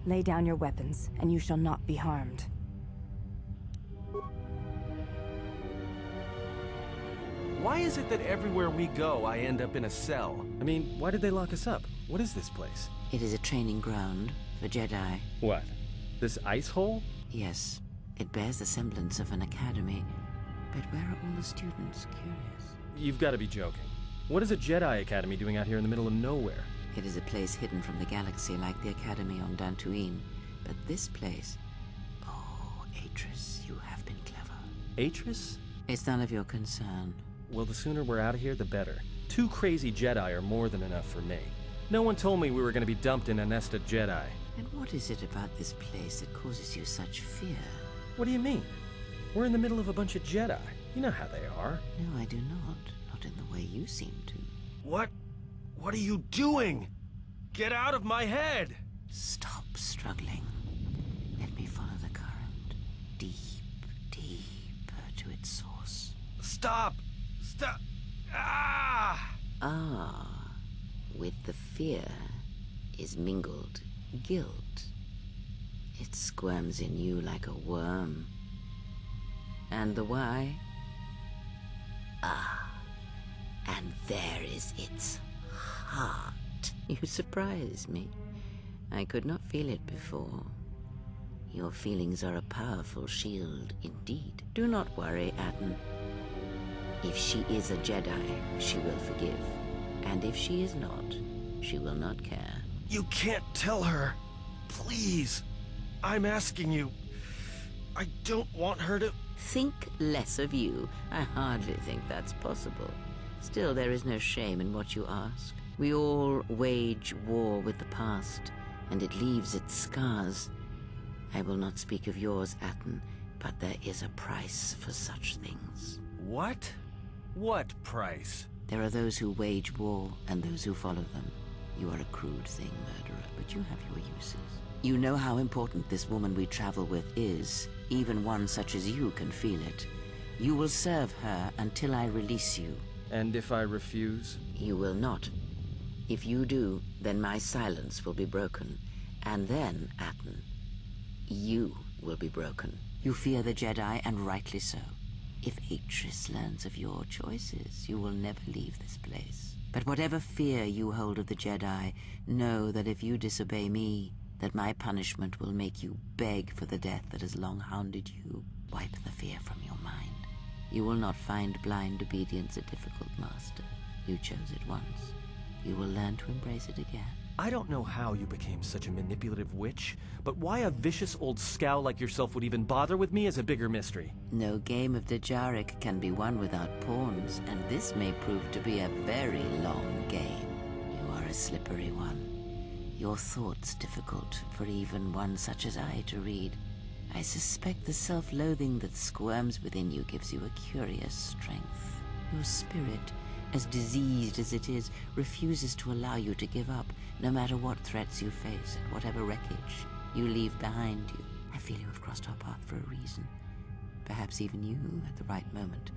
Lay down your weapons, and you shall not be harmed. Why is it that everywhere we go, I end up in a cell? I mean, why did they lock us up? What is this place? It is a training ground for Jedi. What? This ice hole? Yes, it bears the semblance of an academy. But where are all the students? Curious. You've got to be joking. What is a Jedi Academy doing out here in the middle of nowhere? It is a place hidden from the galaxy like the Academy on Dantooine. But this place... Oh, Atris, you have been clever. Atris? It's none of your concern. Well, the sooner we're out of here, the better. 2 crazy Jedi are more than enough for me. No one told me we were going to be dumped in a nest of Jedi. And what is it about this place that causes you such fear? What do you mean? We're in the middle of a bunch of Jedi. You know how they are. No, I do not. Not in the way you seem to. What? What are you doing? Get out of my head! Stop struggling. Let me follow the current. Deep, deeper to its source. Stop! Stop! Ah! Ah, with the fear is mingled guilt. It squirms in you like a worm. And the why? Ah, and there is its heart. You surprise me. I could not feel it before. Your feelings are a powerful shield indeed. Do not worry, Atten. If she is a Jedi, she will forgive. And if she is not, she will not care. You can't tell her. Please. I'm asking you. I don't want her to... Think less of you. I hardly think that's possible. Still, there is no shame in what you ask. We all wage war with the past, and it leaves its scars. I will not speak of yours, Atten, but there is a price for such things. What? What price? There are those who wage war and those who follow them. You are a crude thing, murderer, but you have your uses. You know how important this woman we travel with is. Even one such as you can feel it. You will serve her until I release you. And if I refuse? You will not. If you do, then my silence will be broken. And then, Atten, you will be broken. You fear the Jedi, and rightly so. If Atris learns of your choices, you will never leave this place. But whatever fear you hold of the Jedi, know that if you disobey me, that my punishment will make you beg for the death that has long hounded you. Wipe the fear from your mind. You will not find blind obedience a difficult master. You chose it once. You will learn to embrace it again. I don't know how you became such a manipulative witch, but why a vicious old scow like yourself would even bother with me is a bigger mystery. No game of Dejaric can be won without pawns, and this may prove to be a very long game. You are a slippery one. Your thoughts difficult for even one such as I to read. I suspect the self-loathing that squirms within you gives you a curious strength. Your spirit, as diseased as it is, refuses to allow you to give up, no matter what threats you face and whatever wreckage you leave behind you. I feel you have crossed our path for a reason. Perhaps even you, at the right moment,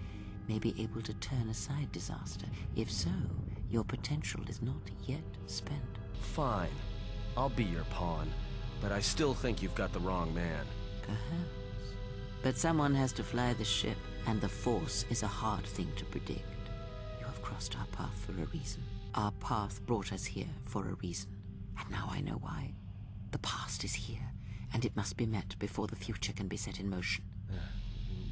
may be able to turn aside disaster. If so, your potential is not yet spent. Fine. I'll be your pawn. But I still think you've got the wrong man. Perhaps. But someone has to fly the ship, and the Force is a hard thing to predict. You have crossed our path for a reason. Our path brought us here for a reason. And now I know why. The past is here, and it must be met before the future can be set in motion.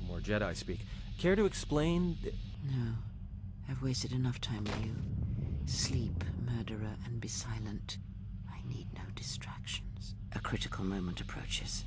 More Jedi speak. Care to explain? No. I've wasted enough time with you. Sleep, murderer, and be silent. I need no distractions. A critical moment approaches.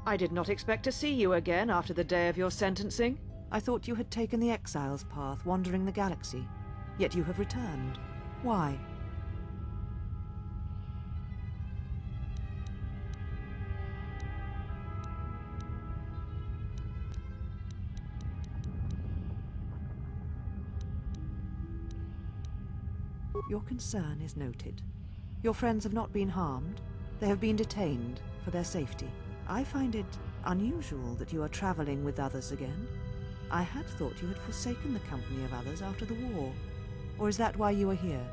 I did not expect to see you again after the day of your sentencing. I thought you had taken the Exile's path, wandering the galaxy. Yet you have returned. Why? Your concern is noted. Your friends have not been harmed. They have been detained for their safety. I find it unusual that you are traveling with others again. I had thought you had forsaken the company of others after the war. Or is that why you are here?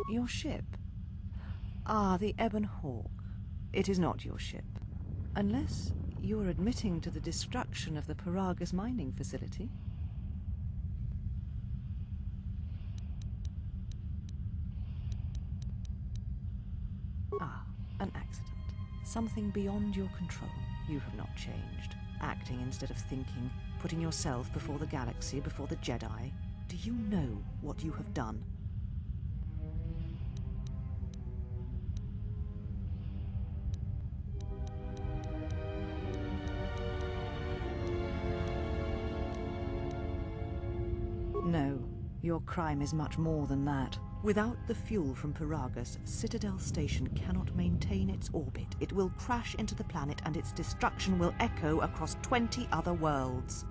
Your ship? Ah, the Ebon Hawk. It is not your ship. Unless you are admitting to the destruction of the Paragus mining facility. Ah, an accident. Something beyond your control. You have not changed. Acting instead of thinking, putting yourself before the galaxy, before the Jedi. Do you know what you have done? No, your crime is much more than that. Without the fuel from Paragus, Citadel Station cannot maintain its orbit. It will crash into the planet and its destruction will echo across 20 other worlds.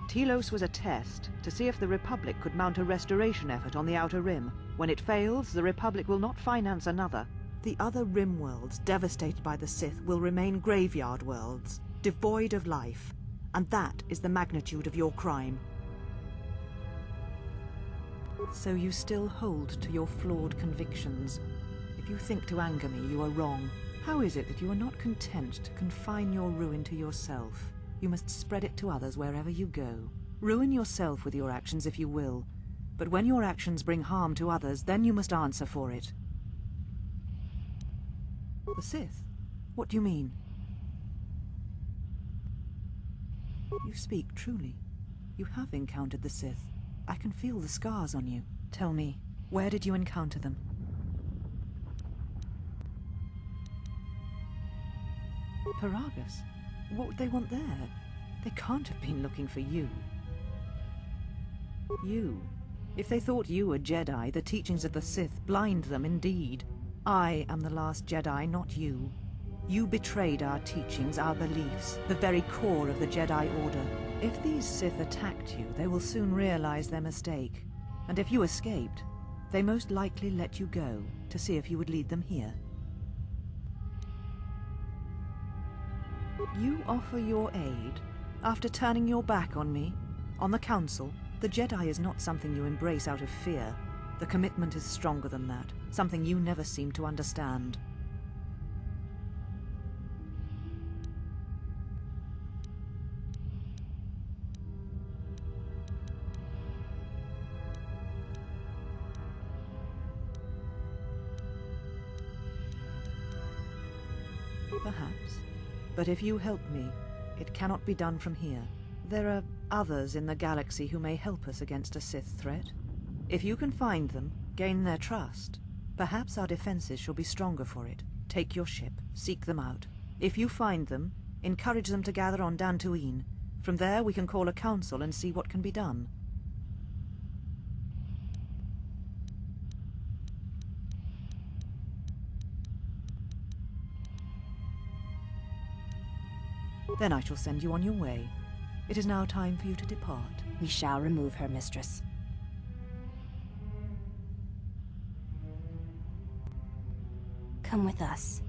Telos was a test to see if the Republic could mount a restoration effort on the Outer Rim. When it fails, the Republic will not finance another. The other Rim worlds devastated by the Sith will remain graveyard worlds, devoid of life. And that is the magnitude of your crime. So you still hold to your flawed convictions. If you think to anger me, you are wrong. How is it that you are not content to confine your ruin to yourself? You must spread it to others wherever you go. Ruin yourself with your actions if you will. But when your actions bring harm to others, then you must answer for it. The Sith? What do you mean? You speak truly. You have encountered the Sith. I can feel the scars on you. Tell me, where did you encounter them? Paragus? What would they want there? They can't have been looking for you. You. If they thought you a Jedi, the teachings of the Sith blind them indeed. I am the last Jedi, not you. You betrayed our teachings, our beliefs, the very core of the Jedi Order. If these Sith attacked you, they will soon realize their mistake. And if you escaped, they most likely let you go to see if you would lead them here. You offer your aid after turning your back on me, on the Council. The Jedi is not something you embrace out of fear. The commitment is stronger than that, something you never seem to understand. Perhaps. But if you help me, it cannot be done from here. There are others in the galaxy who may help us against a Sith threat. If you can find them, gain their trust, perhaps our defenses shall be stronger for it. Take your ship, seek them out. If you find them, encourage them to gather on Dantooine. From there we can call a council and see what can be done. Then I shall send you on your way. It is now time for you to depart. We shall remove her, mistress. Come with us.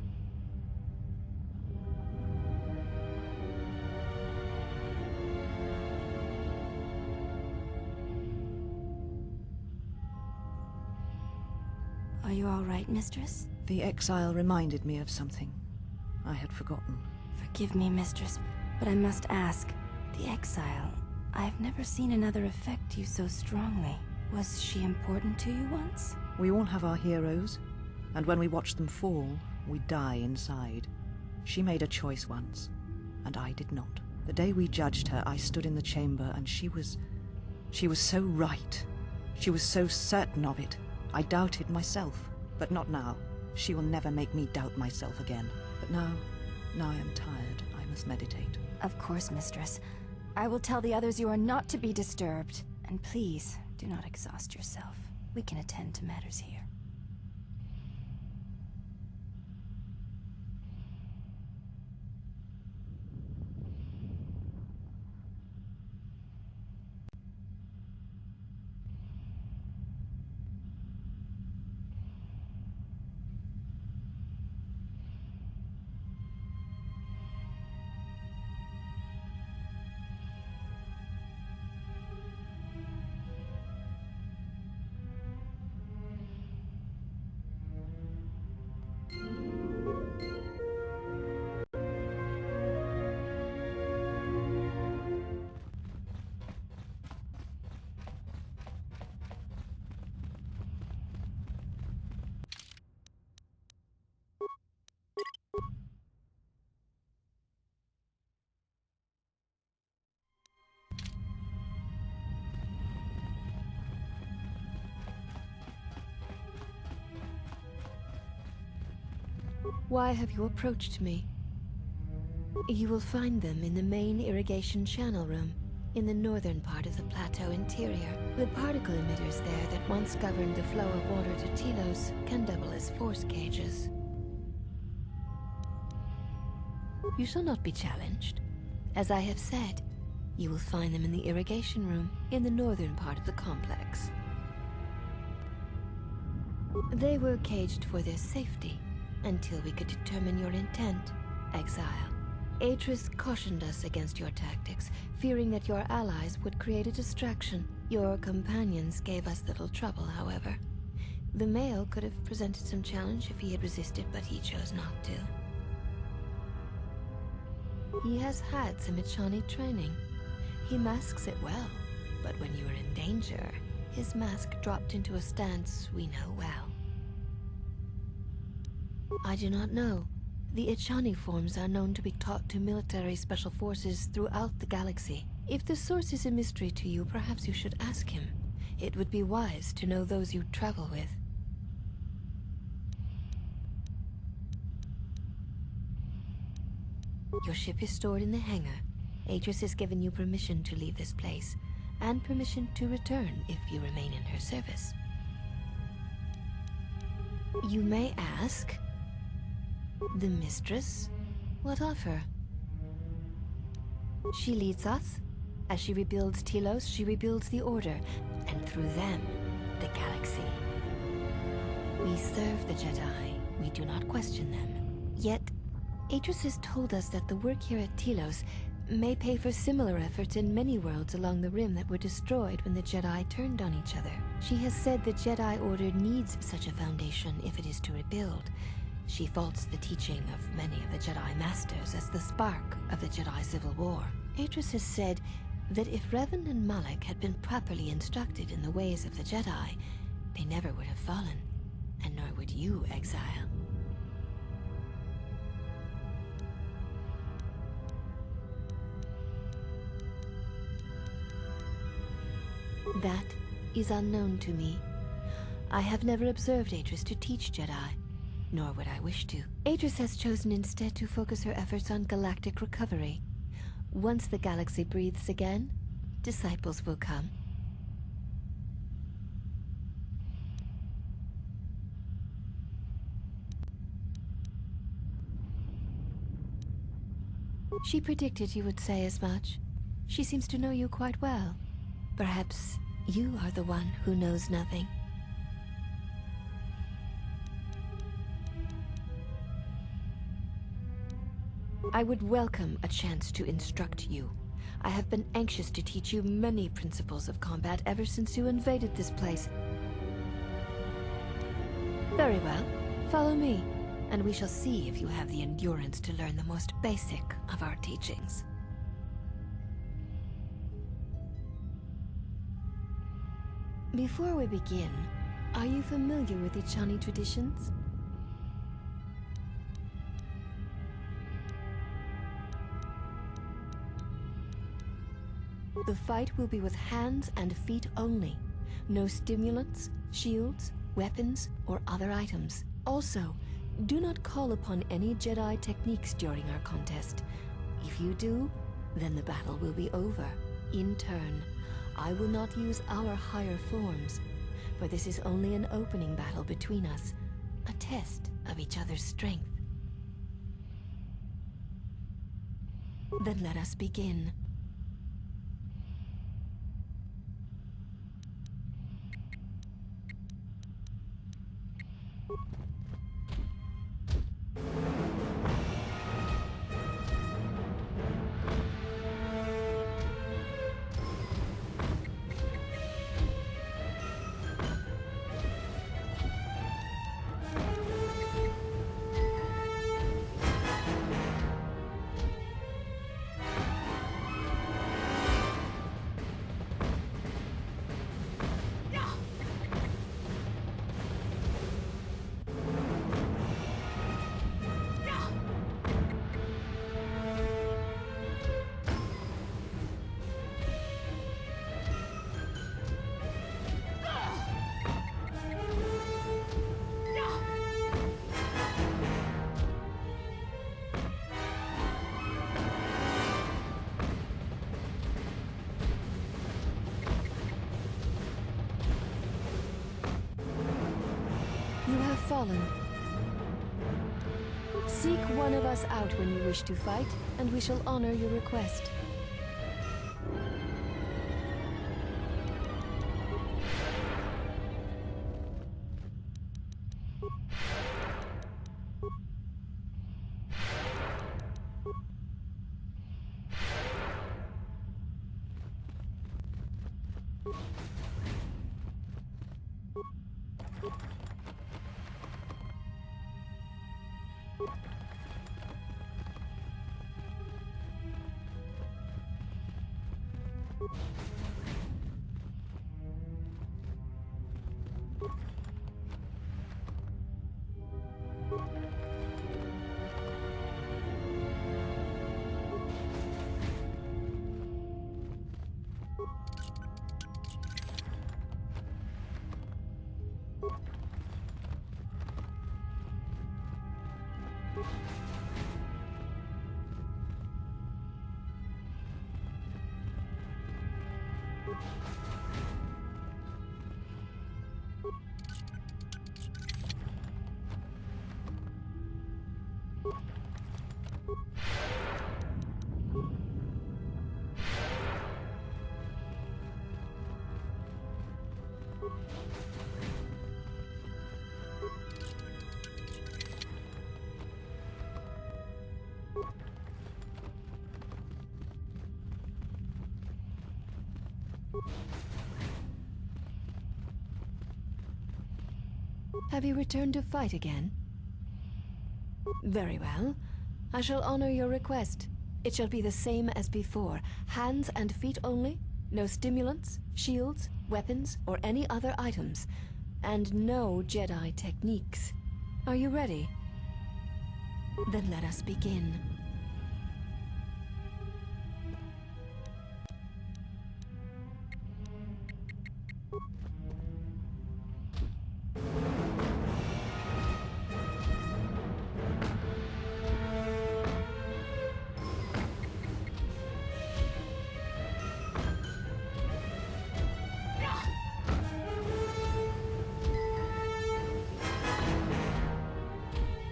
Are you all right, mistress? The exile reminded me of something I had forgotten. Forgive me, mistress, but I must ask. The exile, I've never seen another affect you so strongly. Was she important to you once? We all have our heroes, and when we watch them fall, we die inside. She made a choice once, and I did not. The day we judged her, I stood in the chamber, and she was so right. She was so certain of it. I doubted myself, but not now. She will never make me doubt myself again. But now I am tired. I must meditate. Of course, mistress. I will tell the others you are not to be disturbed. And please, do not exhaust yourself. We can attend to matters here. Why have you approached me? You will find them in the main irrigation channel room, in the northern part of the plateau interior. The particle emitters there that once governed the flow of water to Telos can double as force cages. You shall not be challenged. As I have said, you will find them in the irrigation room, in the northern part of the complex. They were caged for their safety, until we could determine your intent, Exile. Atris cautioned us against your tactics, fearing that your allies would create a distraction. Your companions gave us little trouble, however. The male could have presented some challenge if he had resisted, but he chose not to. He has had some Echani training. He masks it well, but when you are in danger, his mask dropped into a stance we know well. I do not know. The Echani forms are known to be taught to military special forces throughout the galaxy. If the source is a mystery to you, perhaps you should ask him. It would be wise to know those you travel with. Your ship is stored in the hangar. Atris has given you permission to leave this place, and permission to return if you remain in her service. You may ask, the mistress? What of her? She leads us. As she rebuilds Telos, she rebuilds the Order, and through them, the galaxy. We serve the Jedi. We do not question them. Yet, Atris has told us that the work here at Telos may pay for similar efforts in many worlds along the Rim that were destroyed when the Jedi turned on each other. She has said the Jedi Order needs such a foundation if it is to rebuild. She faults the teaching of many of the Jedi Masters as the spark of the Jedi Civil War. Atris has said that if Revan and Malak had been properly instructed in the ways of the Jedi, they never would have fallen, and nor would you, Exile. That is unknown to me. I have never observed Atris to teach Jedi, nor would I wish to. Atris has chosen instead to focus her efforts on galactic recovery. Once the galaxy breathes again, disciples will come. She predicted you would say as much. She seems to know you quite well. Perhaps you are the one who knows nothing. I would welcome a chance to instruct you. I have been anxious to teach you many principles of combat ever since you invaded this place. Very well. Follow me, and we shall see if you have the endurance to learn the most basic of our teachings. Before we begin, are you familiar with Echani traditions? The fight will be with hands and feet only. No stimulants, shields, weapons, or other items. Also, do not call upon any Jedi techniques during our contest. If you do, then the battle will be over. In turn, I will not use our higher forms, for this is only an opening battle between us, a test of each other's strength. Then let us begin. fallen. Seek one of us out when you wish to fight, and we shall honor your request. Have you returned to fight again? Very well. I shall honor your request. It shall be the same as before. Hands and feet only. No stimulants, shields, weapons, or any other items. And no Jedi techniques. Are you ready? Then let us begin.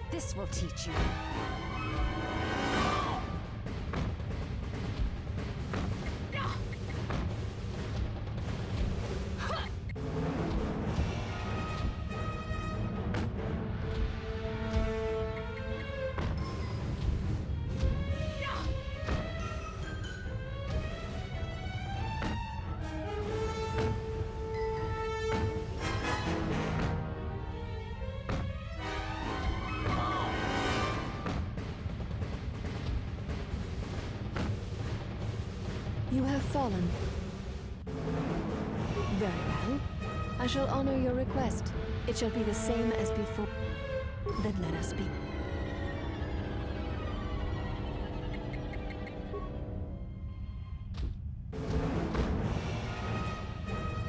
This will teach you. You have fallen. Very well. I shall honor your request. It shall be the same as before. Then let us be.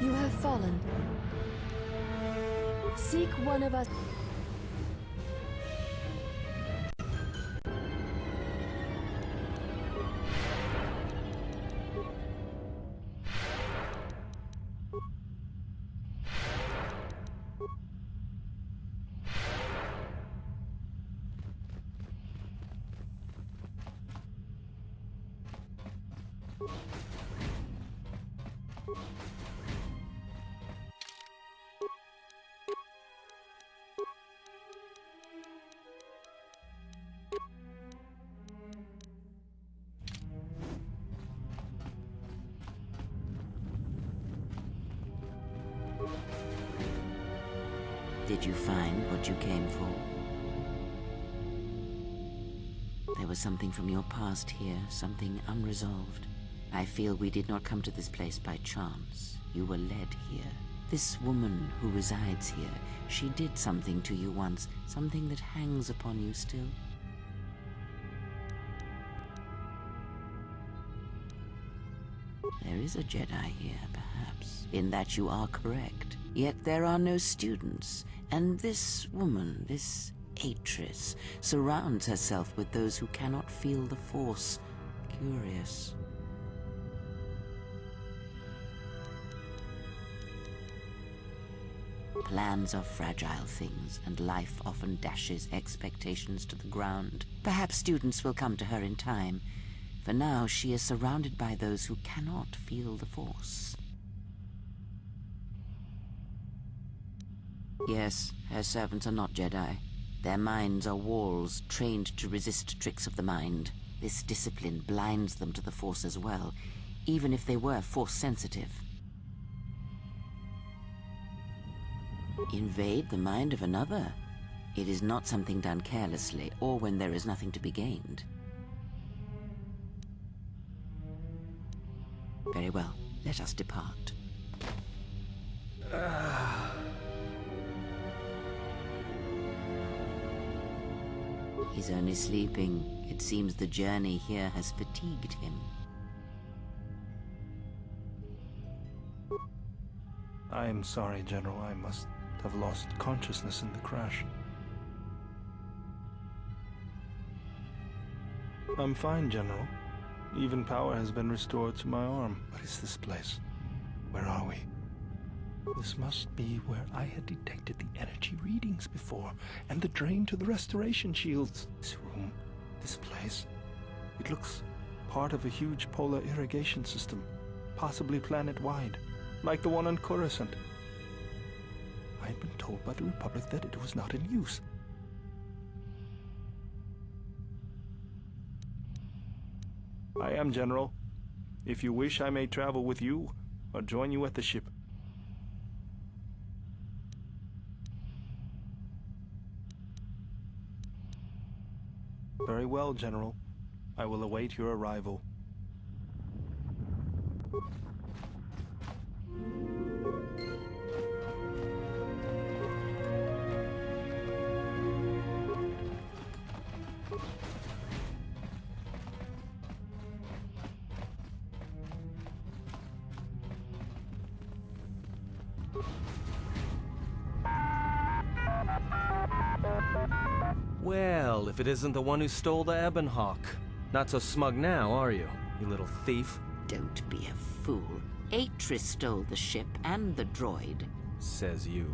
You have fallen. Seek one of us. Did you find what you came for? There was something from your past here, something unresolved. I feel we did not come to this place by chance. You were led here. This woman who resides here, she did something to you once, something that hangs upon you still. There is a Jedi here, perhaps, in that you are correct. Yet there are no students, and this woman, this Atris, surrounds herself with those who cannot feel the Force. Curious. Plans are fragile things, and life often dashes expectations to the ground. Perhaps students will come to her in time. For now, she is surrounded by those who cannot feel the Force. Yes, her servants are not Jedi. Their minds are walls trained to resist tricks of the mind. This discipline blinds them to the Force as well, even if they were Force-sensitive. Invade the mind of another? It is not something done carelessly, or when there is nothing to be gained. Very well, let us depart. He's only sleeping. It seems the journey here has fatigued him. I am sorry, General. I must have lost consciousness in the crash. I'm fine, General. Even power has been restored to my arm. What is this place? Where are we? This must be where I had detected the energy readings before, and the drain to the restoration shields. This room, this place, it looks part of a huge polar irrigation system, possibly planet-wide, like the one on Coruscant. I had been told by the Republic that it was not in use. I am, General. If you wish, I may travel with you, or join you at the ship. Very well, General. I will await your arrival. Well, if it isn't the one who stole the Ebon Hawk. Not so smug now, are you, you little thief? Don't be a fool. Atris stole the ship and the droid. Says you.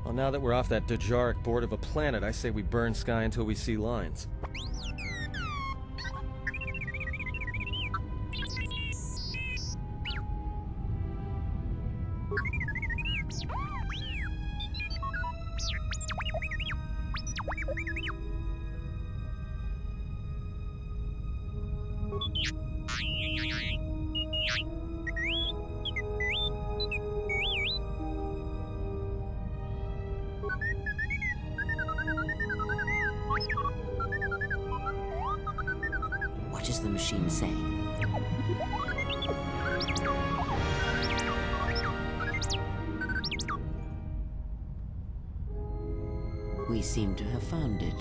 Well, now that we're off that Dejaric board of a planet, I say we burn sky until we see lines. What is the machine saying? We seem to have found it.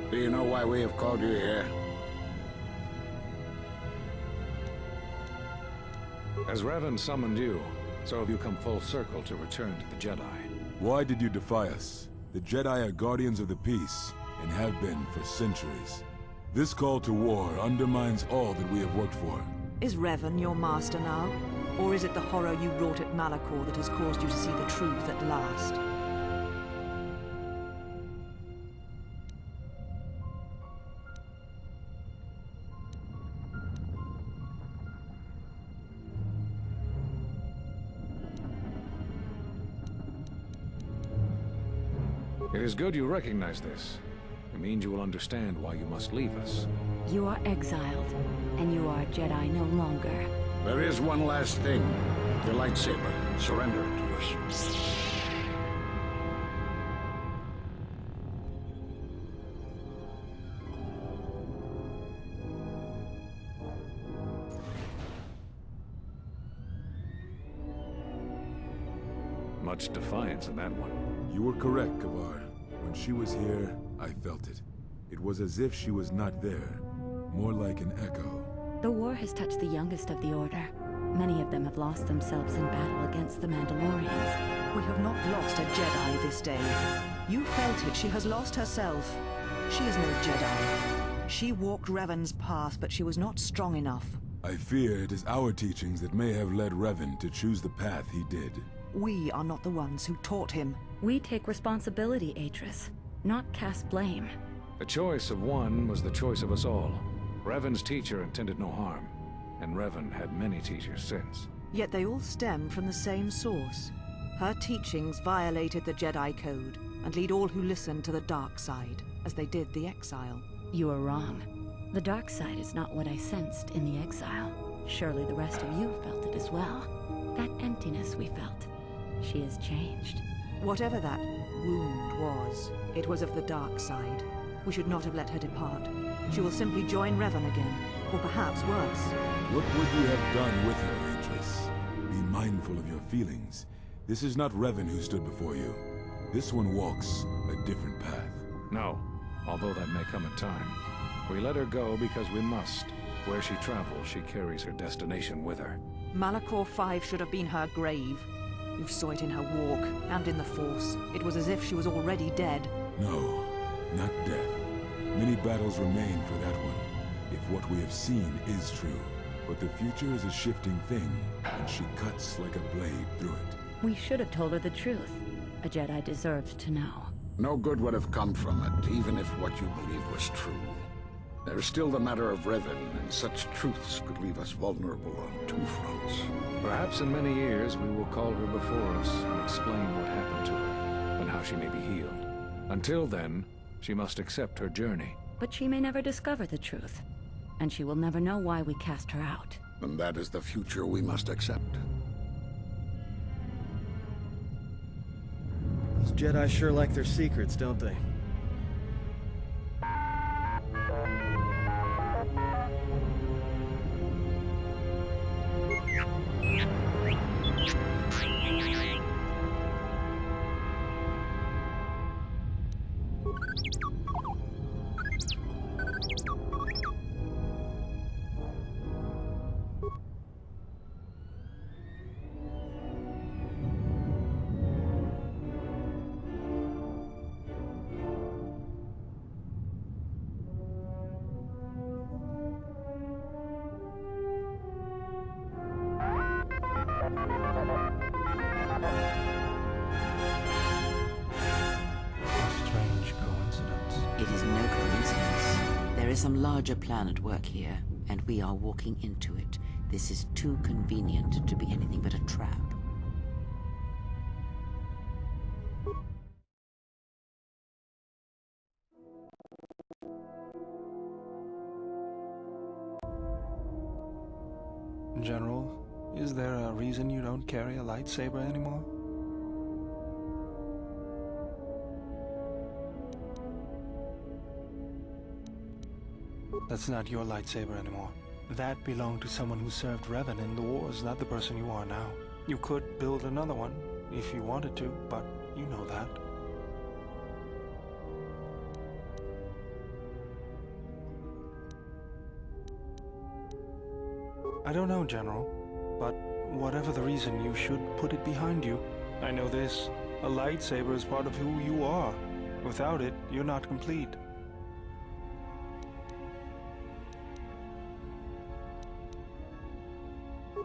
Do you know why we have called you here? As Revan summoned you, so have you come full circle to return to the Jedi. Why did you defy us? The Jedi are guardians of the peace, and have been for centuries. This call to war undermines all that we have worked for. Is Revan your master now? Or is it the horror you wrought at Malachor that has caused you to see the truth at last? It is good you recognize this. It means you will understand why you must leave us. You are exiled, and you are Jedi no longer. There is one last thing. Your lightsaber. Surrender it to us. Much defiance in that one. You were correct, Kavar. When she was here, I felt it. It was as if she was not there. More like an echo. The war has touched the youngest of the Order. Many of them have lost themselves in battle against the Mandalorians. We have not lost a Jedi this day. You felt it. She has lost herself. She is no Jedi. She walked Revan's path, but she was not strong enough. I fear it is our teachings that may have led Revan to choose the path he did. We are not the ones who taught him. We take responsibility, Atris, not cast blame. The choice of one was the choice of us all. Revan's teacher intended no harm, and Revan had many teachers since. Yet they all stem from the same source. Her teachings violated the Jedi Code and lead all who listen to the dark side, as they did the exile. You are wrong. The dark side is not what I sensed in the exile. Surely the rest of you felt it as well. That emptiness we felt. She has changed. Whatever that wound was, it was of the dark side. We should not have let her depart. She will simply join Revan again, or perhaps worse. What would you have done with her, Atris? Be mindful of your feelings. This is not Revan who stood before you. This one walks a different path. No, although that may come in time. We let her go because we must. Where she travels, she carries her destination with her. Malachor 5 should have been her grave. You saw it in her walk, and in the Force. It was as if she was already dead. No, not death. Many battles remain for that one, if what we have seen is true. But the future is a shifting thing, and she cuts like a blade through it. We should have told her the truth. A Jedi deserves to know. No good would have come from it, even if what you believe was true. There's still the matter of Revan, and such truths could leave us vulnerable on two fronts. Perhaps in many years we will call her before us and explain what happened to her, and how she may be healed. Until then, she must accept her journey. But she may never discover the truth, and she will never know why we cast her out. And that is the future we must accept. These Jedi sure like their secrets, don't they? is some larger plan at work here, and we are walking into it. This is too convenient to be anything but a trap. General, is there a reason you don't carry a lightsaber anymore? That's not your lightsaber anymore. That belonged to someone who served Revan in the wars, not the person you are now. You could build another one, if you wanted to, but you know that. I don't know, General, but whatever the reason, you should put it behind you. I know this. A lightsaber is part of who you are. Without it, you're not complete.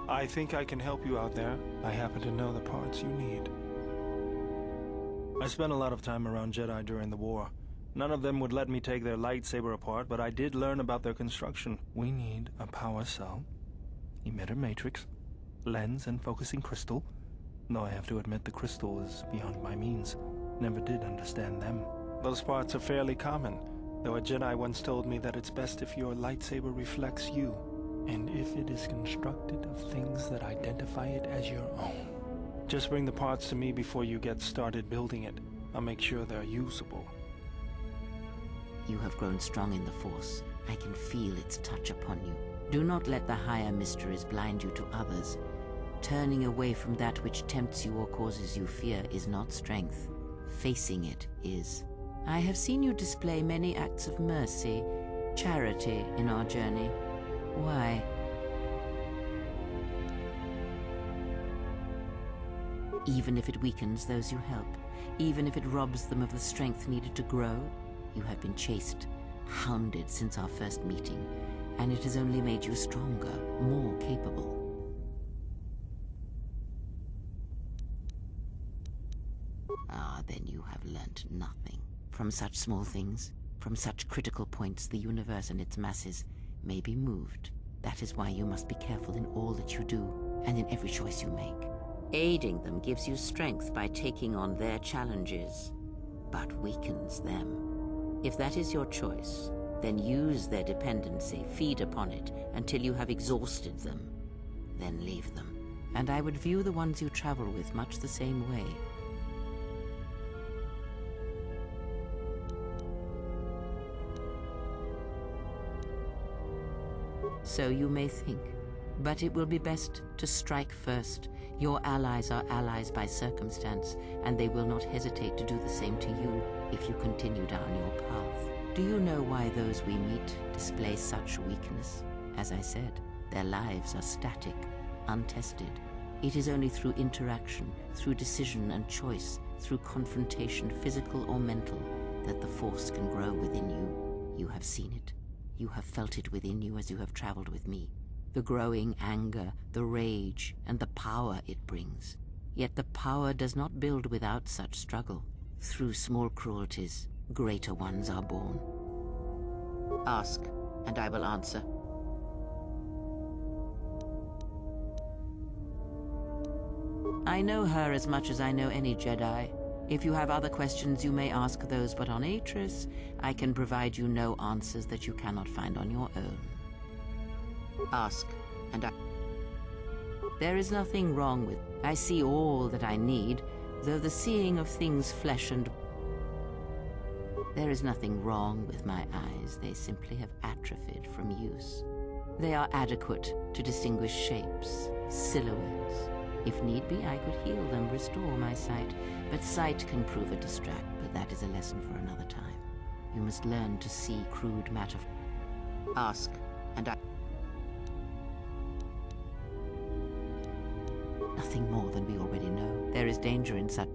I think I can help you out there. I happen to know the parts you need. I spent a lot of time around Jedi during the war. None of them would let me take their lightsaber apart, but I did learn about their construction. We need a power cell, emitter matrix, lens and focusing crystal. Though I have to admit the crystal is beyond my means. Never did understand them. Those parts are fairly common, though a Jedi once told me that it's best if your lightsaber reflects you, and if it is constructed of things that identify it as your own. Just bring the parts to me before you get started building it. I'll make sure they're usable. You have grown strong in the Force. I can feel its touch upon you. Do not let the higher mysteries blind you to others. Turning away from that which tempts you or causes you fear is not strength. Facing it is. I have seen you display many acts of mercy, charity in our journey. Why? Even if it weakens those you help, even if it robs them of the strength needed to grow, you have been chased, hounded since our first meeting, and it has only made you stronger, more capable. Ah, then you have learnt nothing. From such small things, from such critical points, the universe and its masses may be moved. That is why you must be careful in all that you do, and in every choice you make. Aiding them gives you strength by taking on their challenges, but weakens them. If that is your choice, then use their dependency, feed upon it, until you have exhausted them. Then leave them. And I would view the ones you travel with much the same way. So you may think, but it will be best to strike first. Your allies are allies by circumstance, and they will not hesitate to do the same to you if you continue down your path. Do you know why those we meet display such weakness? As I said, their lives are static, untested. It is only through interaction, through decision and choice, through confrontation, physical or mental, that the Force can grow within you. You have seen it. You have felt it within you as you have traveled with me. The growing anger, the rage, and the power it brings. Yet the power does not build without such struggle. Through small cruelties, greater ones are born. Ask, and I will answer. I know her as much as I know any Jedi. If you have other questions, you may ask those, but on Atris, I can provide you no answers that you cannot find on your own. Ask, and I... There is nothing wrong with... I see all that I need, though the seeing of things flesh and... There is nothing wrong with my eyes. They simply have atrophied from use. They are adequate to distinguish shapes, silhouettes. If need be, I could heal them, restore my sight. But sight can prove a distract, but that is a lesson for another time. You must learn to see crude matter. Ask, and I... Nothing more than we already know. There is danger in such...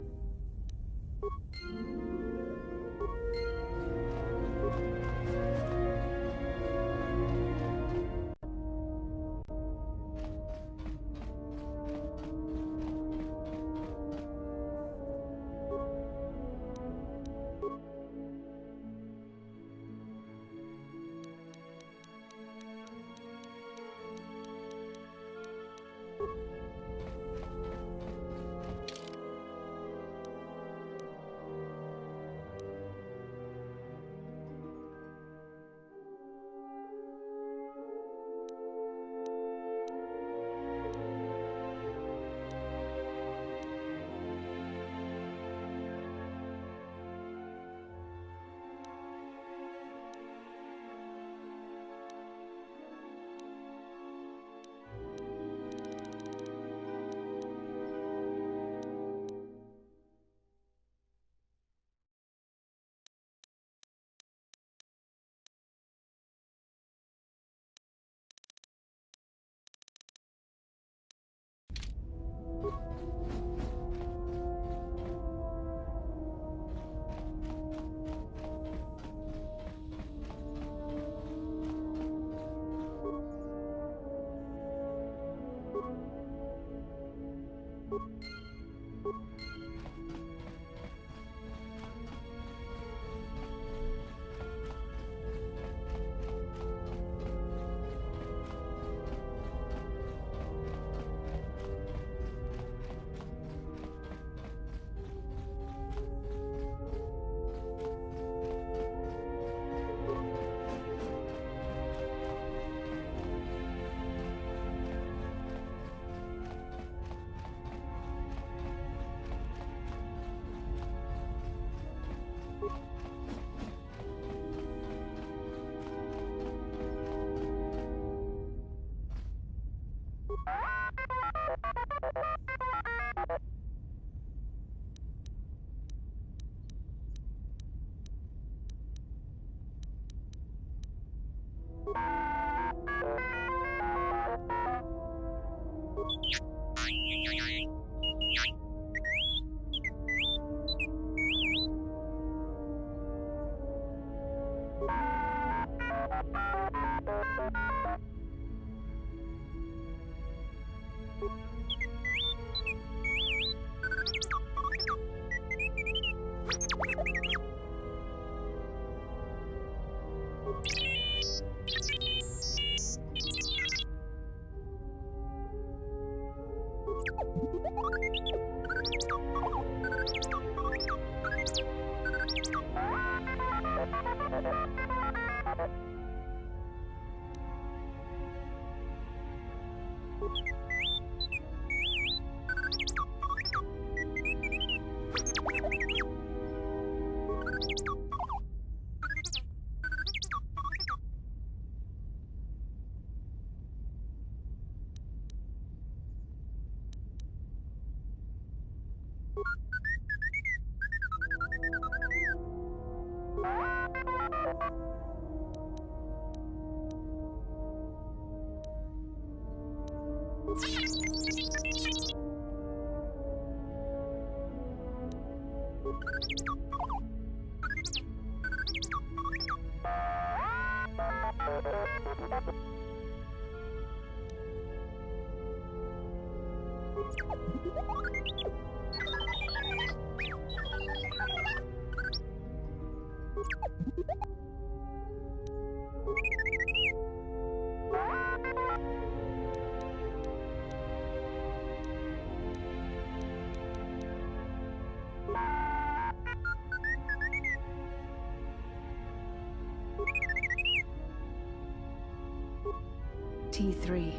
T3,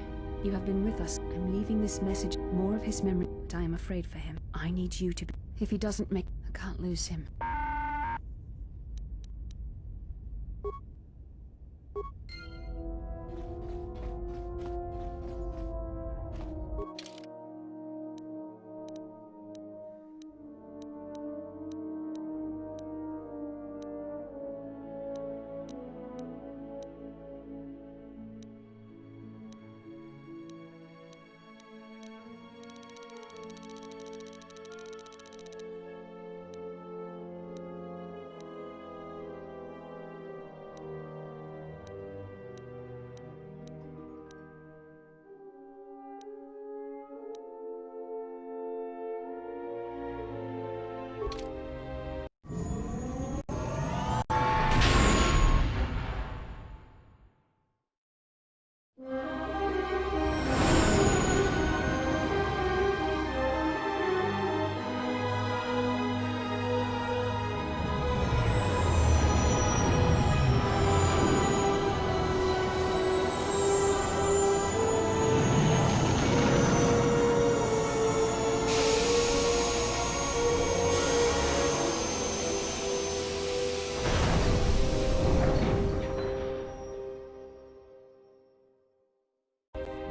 you have been with us. I'm leaving this message. More of his memory. I am afraid for him. I need you to be. If he doesn't make, I can't lose him.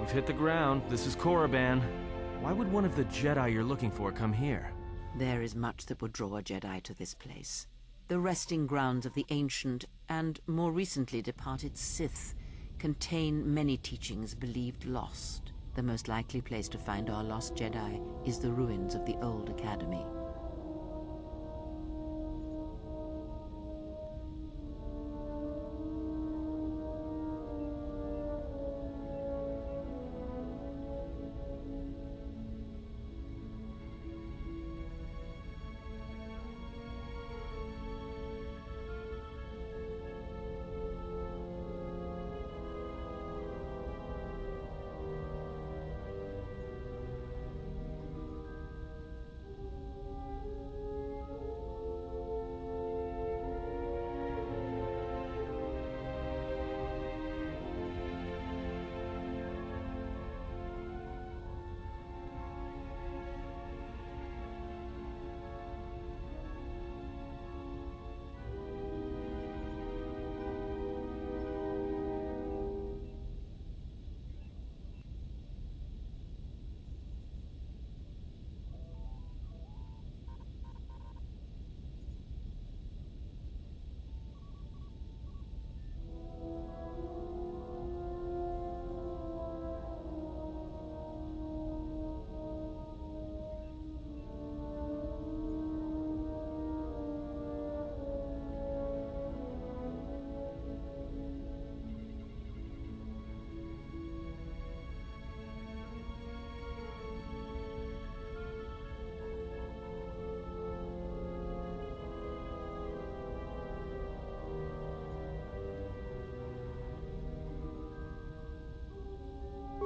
We've hit the ground. This is Korriban. Why would one of the Jedi you're looking for come here? There is much that would draw a Jedi to this place. The resting grounds of the ancient and more recently departed Sith contain many teachings believed lost. The most likely place to find our lost Jedi is the ruins of the old academy.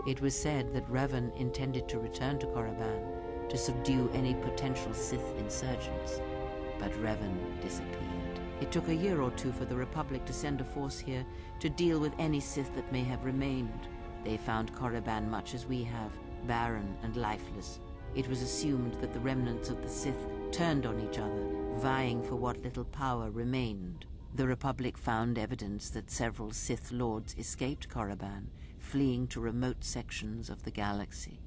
It was said that Revan intended to return to Korriban to subdue any potential Sith insurgents, but Revan disappeared. It took a year or two for the Republic to send a force here to deal with any Sith that may have remained. They found Korriban much as we have, barren and lifeless. It was assumed that the remnants of the Sith turned on each other, vying for what little power remained. The Republic found evidence that several Sith Lords escaped Korriban, fleeing to remote sections of the galaxy.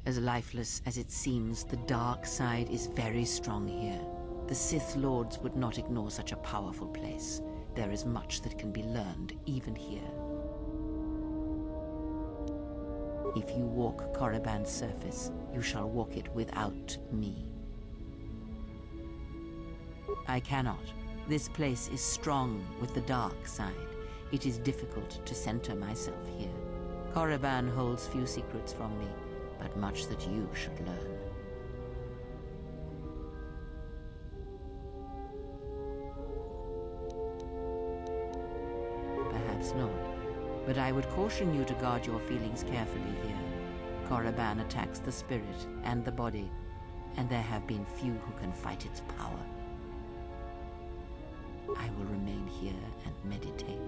As lifeless as it seems, the dark side is very strong here. The Sith Lords would not ignore such a powerful place. There is much that can be learned, even here. If you walk Korriban's surface, you shall walk it without me. I cannot. This place is strong with the dark side. It is difficult to center myself here. Korriban holds few secrets from me, but much that you should learn. Perhaps not, but I would caution you to guard your feelings carefully here. Korriban attacks the spirit and the body, and there have been few who can fight its power. I will remain here and meditate.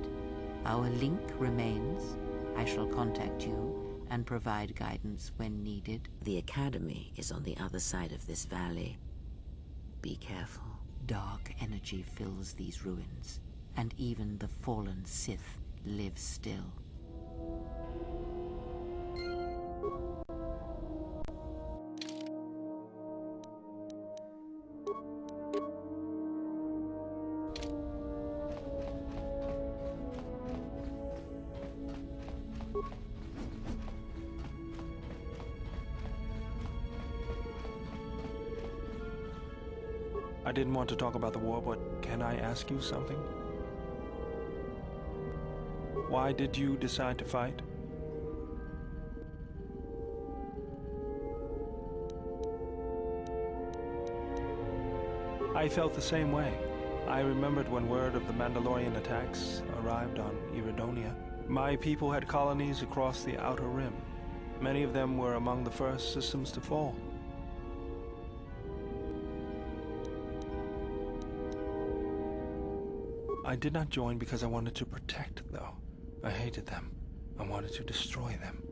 Our link remains. I shall contact you and provide guidance when needed. The Academy is on the other side of this valley. Be careful. Dark energy fills these ruins, and even the fallen Sith live still. I didn't want to talk about the war, but can I ask you something? Why did you decide to fight? I felt the same way. I remembered when word of the Mandalorian attacks arrived on Iridonia. My people had colonies across the Outer Rim. Many of them were among the first systems to fall. I did not join because I wanted to protect, though. I hated them. I wanted to destroy them,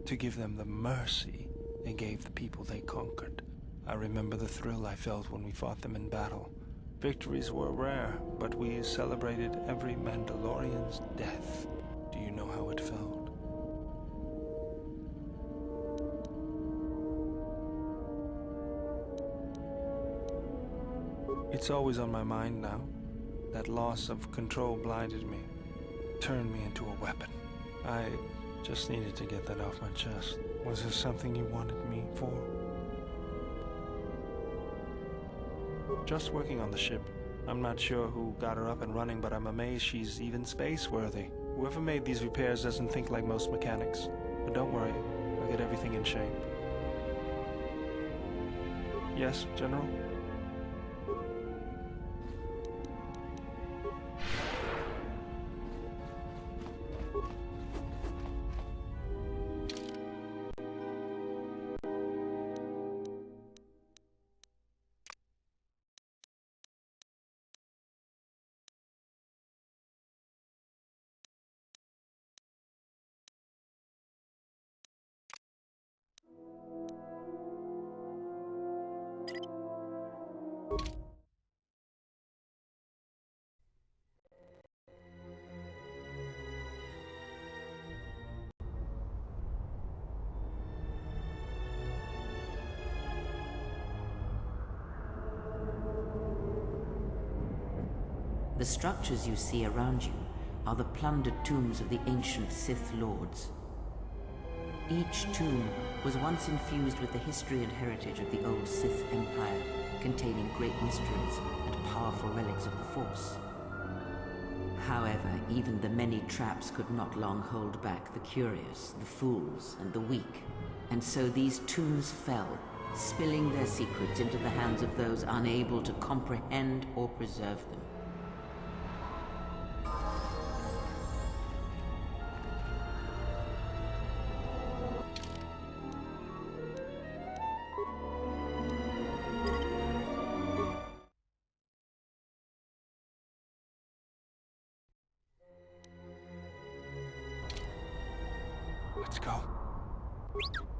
to give them the mercy they gave the people they conquered. I remember the thrill I felt when we fought them in battle. Victories were rare, but we celebrated every Mandalorian's death. Do you know how it felt? It's always on my mind now. That loss of control blinded me, turned me into a weapon. I just needed to get that off my chest. Was there something you wanted me for? Just working on the ship. I'm not sure who got her up and running, but I'm amazed she's even space-worthy. Whoever made these repairs doesn't think like most mechanics. But don't worry, I'll get everything in shape. Yes, General? The structures you see around you are the plundered tombs of the ancient Sith Lords. Each tomb was once infused with the history and heritage of the old Sith Empire, containing great mysteries and powerful relics of the Force. However, even the many traps could not long hold back the curious, the fools, and the weak, and so these tombs fell, spilling their secrets into the hands of those unable to comprehend or preserve them. Let's go.